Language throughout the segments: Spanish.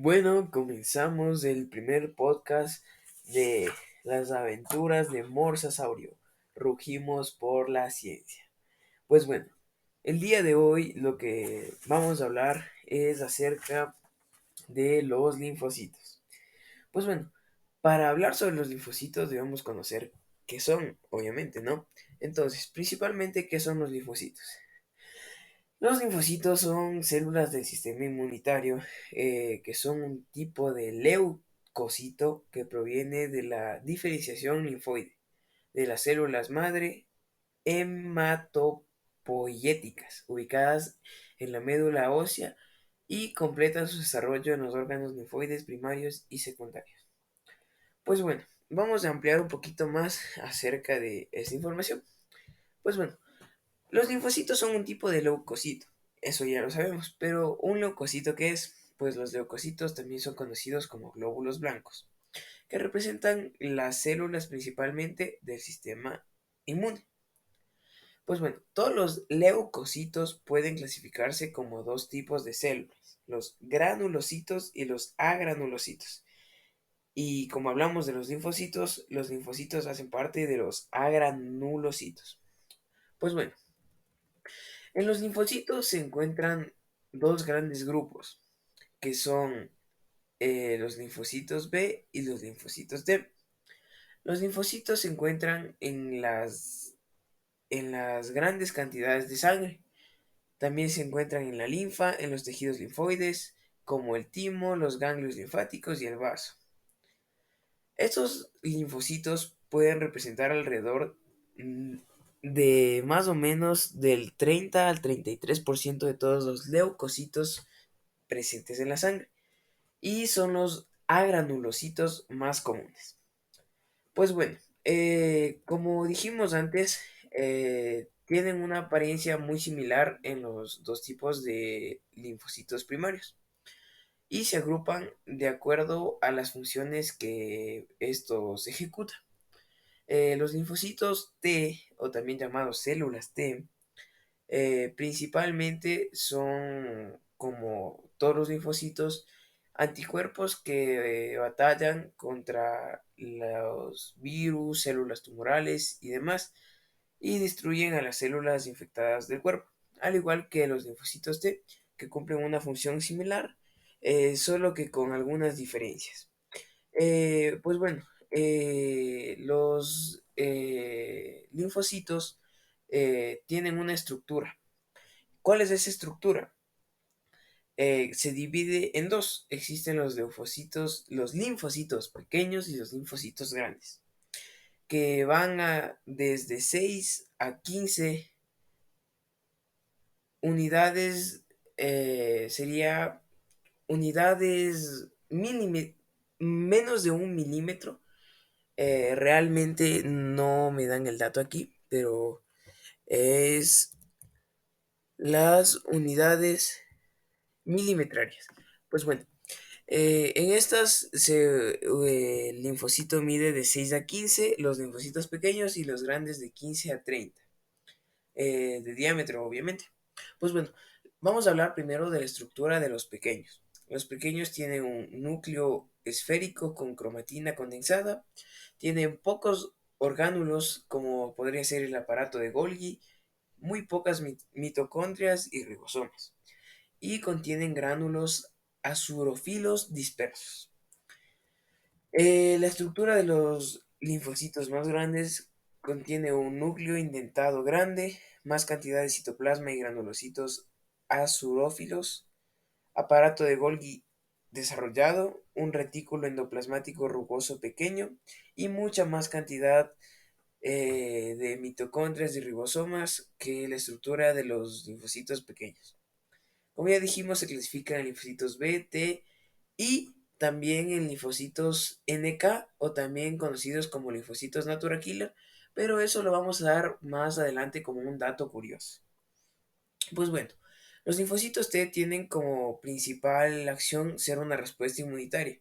Bueno, comenzamos el primer podcast de las aventuras de Morsasaurio. Rugimos por la ciencia. Pues bueno, el día de hoy lo que vamos a hablar es acerca de los linfocitos. Pues bueno, para hablar sobre los linfocitos debemos conocer qué son, obviamente, ¿no? Entonces, principalmente, ¿qué son los linfocitos? Los linfocitos son células del sistema inmunitario que son un tipo de leucocito que proviene de la diferenciación linfoide de las células madre hematopoieticas ubicadas en la médula ósea y completan su desarrollo en los órganos linfoides primarios y secundarios. Pues bueno, vamos a ampliar un poquito más acerca de esta información. Pues bueno, los linfocitos son un tipo de leucocito, eso ya lo sabemos, pero ¿un leucocito qué es? Pues los leucocitos también son conocidos como glóbulos blancos, que representan las células principalmente del sistema inmune. Pues bueno, todos los leucocitos pueden clasificarse como dos tipos de células, los granulocitos y los agranulocitos. Y como hablamos de los linfocitos hacen parte de los agranulocitos. Pues bueno, en los linfocitos se encuentran dos grandes grupos, que son los linfocitos B y los linfocitos T. Los linfocitos se encuentran en las grandes cantidades de sangre. También se encuentran en la linfa, en los tejidos linfoides, como el timo, los ganglios linfáticos y el vaso. Estos linfocitos pueden representar alrededor mm, de más o menos del 30 al 33% de todos los leucocitos presentes en la sangre y son los agranulocitos más comunes. Pues bueno, como dijimos antes, tienen una apariencia muy similar en los dos tipos de linfocitos primarios y se agrupan de acuerdo a las funciones que estos ejecutan. Los linfocitos T, o también llamados células T, principalmente son, como todos los linfocitos, anticuerpos que batallan contra los virus, células tumorales y demás, y destruyen a las células infectadas del cuerpo, al igual que los linfocitos T, que cumplen una función similar, solo que con algunas diferencias. Pues bueno, los linfocitos tienen una estructura. ¿Cuál es esa estructura? Se divide en dos. Existen los linfocitos pequeños y los linfocitos grandes, que van desde 6 a 15 unidades, sería unidades menos de 1 milímetro. Realmente no me dan el dato aquí, pero es las unidades milimetrarias. Pues bueno, en estas el linfocito mide de 6 a 15, los linfocitos pequeños y los grandes de 15 a 30, de diámetro obviamente. Pues bueno, vamos a hablar primero de la estructura de los pequeños. Los pequeños tienen un núcleo esférico con cromatina condensada, tienen pocos orgánulos como podría ser el aparato de Golgi, muy pocas mitocondrias y ribosomas, y contienen gránulos azurofilos dispersos. La estructura de los linfocitos más grandes contiene un núcleo indentado grande, más cantidad de citoplasma y granulocitos azurófilos, aparato de Golgi desarrollado, un retículo endoplasmático rugoso pequeño y mucha más cantidad de mitocondrias y ribosomas que la estructura de los linfocitos pequeños. Como ya dijimos, se clasifican en linfocitos B, T y también en linfocitos NK, o también conocidos como linfocitos natural killer, pero eso lo vamos a dar más adelante como un dato curioso. Pues bueno, los linfocitos T tienen como principal acción ser una respuesta inmunitaria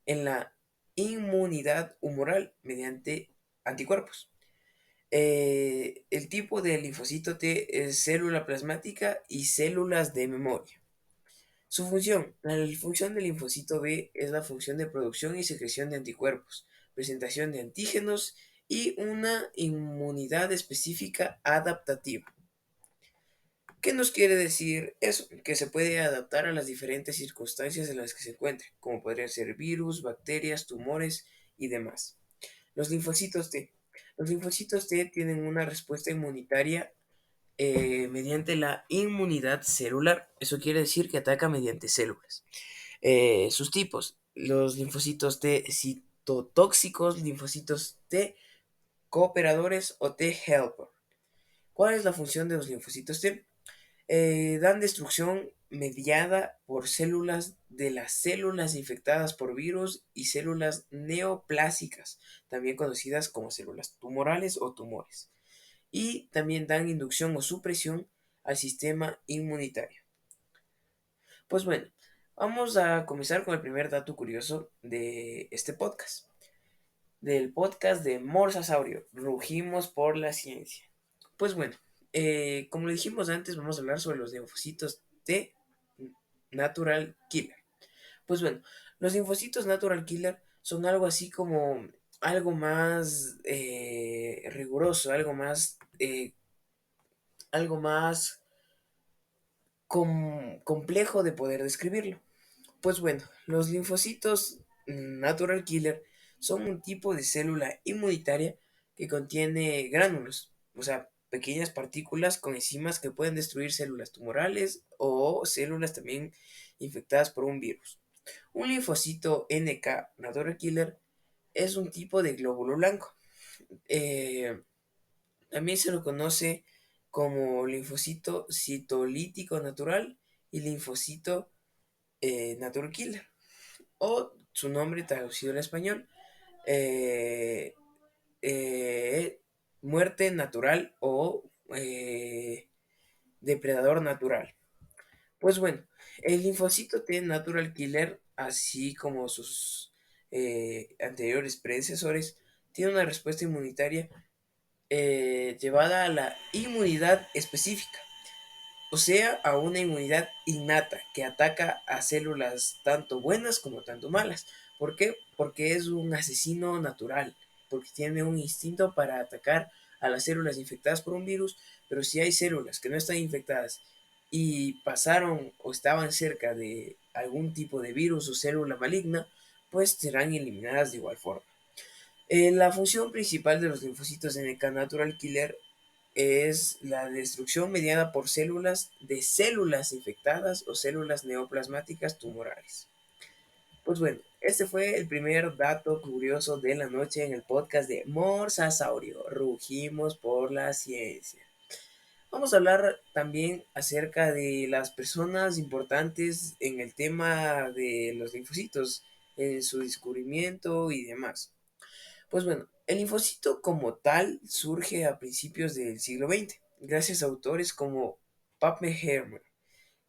en la inmunidad humoral mediante anticuerpos. El tipo de linfocito T es célula plasmática y células de memoria. Su función. La función del linfocito B es la función de producción y secreción de anticuerpos, presentación de antígenos y una inmunidad específica adaptativa. ¿Qué nos quiere decir eso? Que se puede adaptar a las diferentes circunstancias en las que se encuentre, como podrían ser virus, bacterias, tumores y demás. Los linfocitos T. Los linfocitos T tienen una respuesta inmunitaria mediante la inmunidad celular. Eso quiere decir que ataca mediante células. Sus tipos. Los linfocitos T citotóxicos, linfocitos T cooperadores o T helper. ¿Cuál es la función de los linfocitos T? Dan destrucción mediada por células de las células infectadas por virus y células neoplásicas, también conocidas como células tumorales o tumores. Y también dan inducción o supresión al sistema inmunitario. Pues bueno, vamos a comenzar con el primer dato curioso de este podcast. Del podcast de Morsasaurio, Rugimos por la Ciencia. Pues bueno, como le dijimos antes, vamos a hablar sobre los linfocitos T Natural Killer. Pues bueno, los linfocitos Natural Killer son algo así como algo más riguroso, algo más complejo de poder describirlo. Pues bueno, los linfocitos natural killer son un tipo de célula inmunitaria que contiene gránulos, o sea, pequeñas partículas con enzimas que pueden destruir células tumorales o células también infectadas por un virus. Un linfocito NK natural killer es un tipo de glóbulo blanco. Eh, También se lo conoce como linfocito citolítico natural y linfocito natural killer, o su nombre traducido al español, eh, eh, muerte natural o depredador natural. Pues bueno, el linfocito T natural killer, así como sus anteriores predecesores, tiene una respuesta inmunitaria llevada a la inmunidad específica, o sea, a una inmunidad innata que ataca a células tanto buenas como tanto malas. ¿Por qué? Porque es un asesino natural, porque tiene un instinto para atacar a las células infectadas por un virus, pero si hay células que no están infectadas y pasaron o estaban cerca de algún tipo de virus o célula maligna, pues serán eliminadas de igual forma. La función principal de los linfocitos NK Natural Killer es la destrucción mediada por células de células infectadas o células neoplasmáticas tumorales. Pues bueno, este fue el primer dato curioso de la noche en el podcast de Morsasaurio. Rugimos por la ciencia. Vamos a hablar también acerca de las personas importantes en el tema de los linfocitos, en su descubrimiento y demás. Pues bueno, el linfocito como tal surge a principios del siglo XX, gracias a autores como Pappenheimer,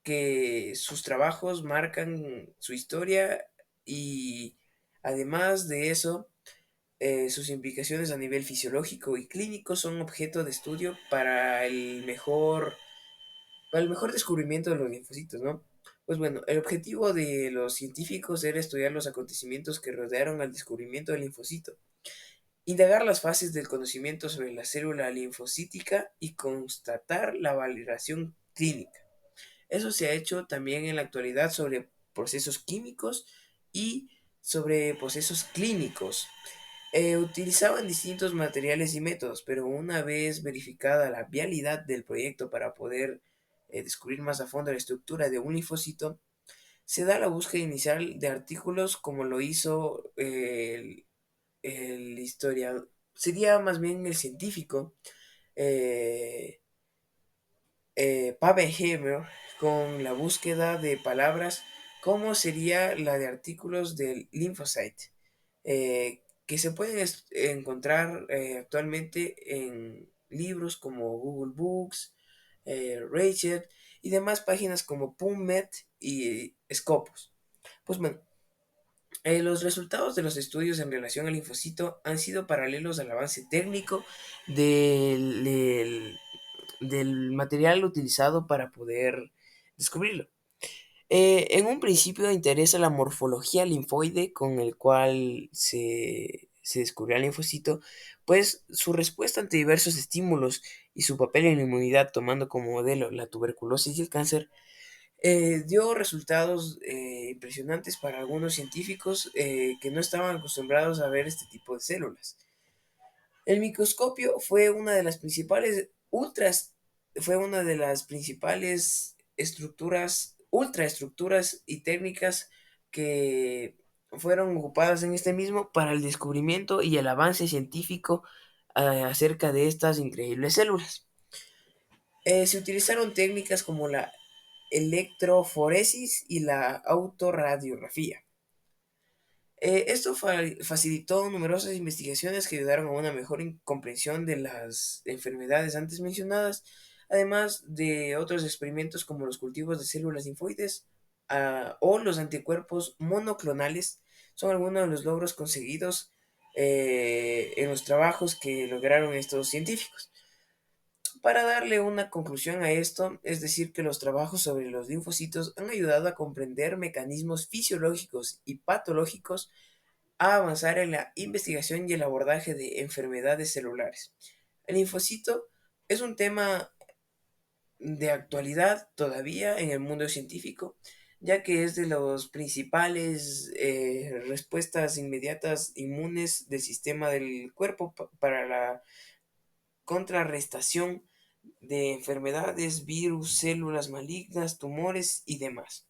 que sus trabajos marcan su historia y además de eso, sus implicaciones a nivel fisiológico y clínico son objeto de estudio para el mejor descubrimiento de los linfocitos, ¿no? Pues bueno, el objetivo de los científicos era estudiar los acontecimientos que rodearon al descubrimiento del linfocito, indagar las fases del conocimiento sobre la célula linfocítica y constatar la validación clínica. Eso se ha hecho también en la actualidad sobre procesos químicos y sobre procesos clínicos. Utilizaban distintos materiales y métodos, pero una vez verificada la vialidad del proyecto para poder descubrir más a fondo la estructura de un linfocito, se da la búsqueda inicial de artículos como lo hizo el historiador, sería más bien el científico eh, Pappenheimer, con la búsqueda de palabras como sería la de artículos del Lymphocyte, que se pueden encontrar actualmente en libros como Google Books, Research y demás páginas como PubMed y Scopus. Pues bueno, los resultados de los estudios en relación al linfocito han sido paralelos al avance técnico del material utilizado para poder descubrirlo. En un principio interesa la morfología linfoide con el cual se descubrió el linfocito, pues su respuesta ante diversos estímulos y su papel en la inmunidad, tomando como modelo la tuberculosis y el cáncer, dio resultados impresionantes para algunos científicos que no estaban acostumbrados a ver este tipo de células. El microscopio fue una de las principales ultraestructuras y técnicas que fueron ocupadas en este mismo para el descubrimiento y el avance científico acerca de estas increíbles células. Se utilizaron técnicas como la electroforesis y la autorradiografía. Esto facilitó numerosas investigaciones que ayudaron a una mejor comprensión de las enfermedades antes mencionadas, además de otros experimentos como los cultivos de células linfoides o los anticuerpos monoclonales. Son algunos de los logros conseguidos en los trabajos que lograron estos científicos. Para darle una conclusión a esto, es decir, que los trabajos sobre los linfocitos han ayudado a comprender mecanismos fisiológicos y patológicos, a avanzar en la investigación y el abordaje de enfermedades celulares. El linfocito es un tema de actualidad todavía en el mundo científico, ya que es de las principales respuestas inmediatas inmunes del sistema del cuerpo para la contrarrestación de enfermedades, virus, células malignas, tumores y demás.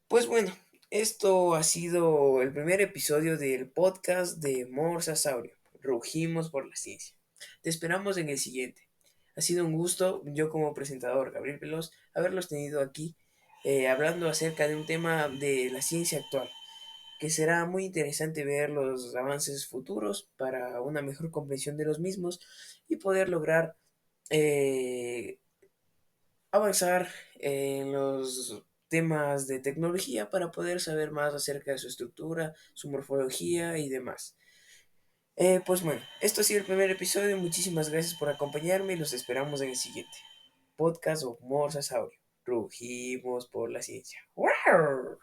Pues bueno, esto ha sido el primer episodio del podcast de Morsasaurio. Rugimos por la ciencia. Te esperamos en el siguiente. Ha sido un gusto, yo como presentador, Gabriel Veloz, haberlos tenido aquí hablando acerca de un tema de la ciencia actual, que será muy interesante ver los avances futuros para una mejor comprensión de los mismos y poder lograr eh, avanzar en los temas de tecnología para poder saber más acerca de su estructura, su morfología y demás. Pues bueno, esto ha sido el primer episodio. Muchísimas gracias por acompañarme y los esperamos en el siguiente podcast of Morsasaurio. Rugimos por la ciencia. ¡Wow!